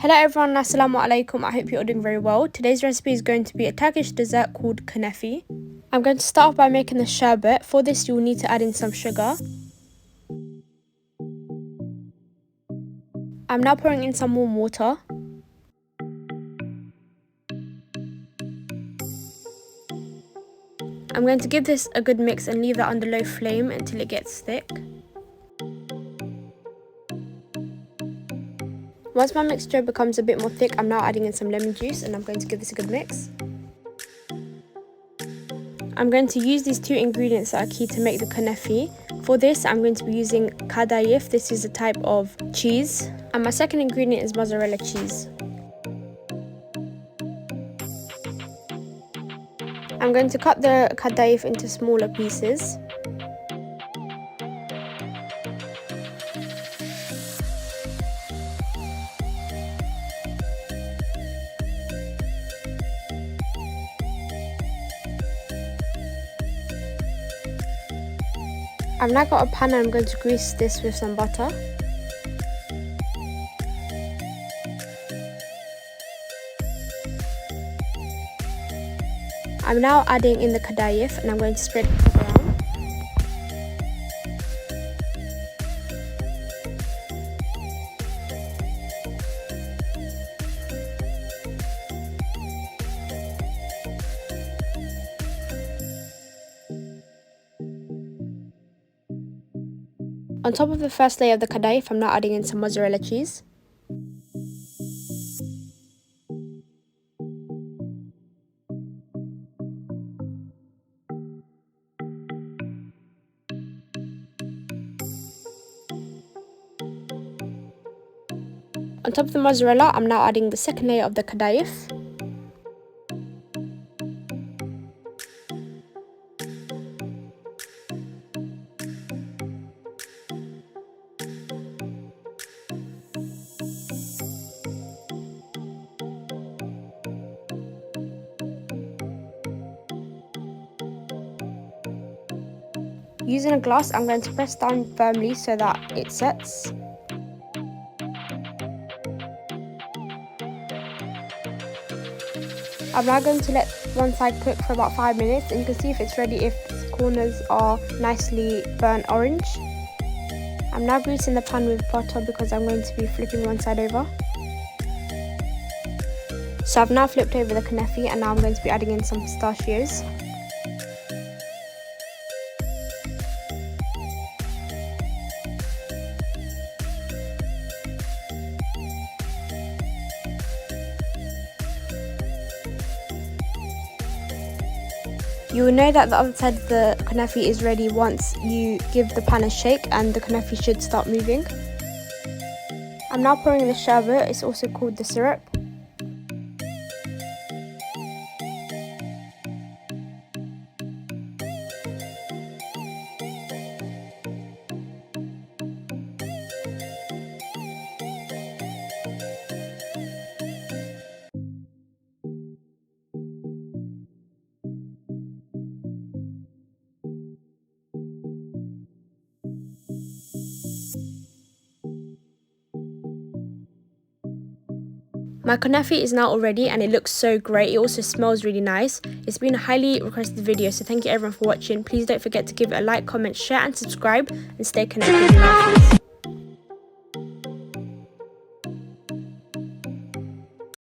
Hello everyone, Asalamualaykum. I hope you're all doing very well. Today's recipe is going to be a Turkish dessert called Kunefe. I'm going to start off by making the sherbet. For this you will need to add in some sugar. I'm now pouring in some warm water. I'm going to give this a good mix and leave it under low flame until it gets thick. Once my mixture becomes a bit more thick, I'm now adding in some lemon juice and I'm going to give this a good mix. I'm going to use these two ingredients that are key to make the kunefe. For this, I'm going to be using kadayif. This is a type of cheese. And my second ingredient is mozzarella cheese. I'm going to cut the kadayif into smaller pieces. I've now got a pan and I'm going to grease this with some butter. I'm now adding in the kadayif and I'm going to spread it around. On top of the first layer of the kadayif, I'm now adding in some mozzarella cheese. On top of the mozzarella, I'm now adding the second layer of the kadayif. Using a glass, I'm going to press down firmly so that it sets. I'm now going to let one side cook for about 5 minutes and you can see if it's ready if the corners are nicely burnt orange. I'm now greasing the pan with butter because I'm going to be flipping one side over. So I've now flipped over the kunefe and now I'm going to be adding in some pistachios. You will know that the other side of the kunefe is ready once you give the pan a shake and the kunefe should start moving. I'm now pouring in the sherbet, it's also called the syrup. My kunefe is now all ready and it looks so great. It also smells really nice. It's been a highly requested video, so thank you everyone for watching. Please don't forget to give it a like, comment, share and subscribe and stay connected with me.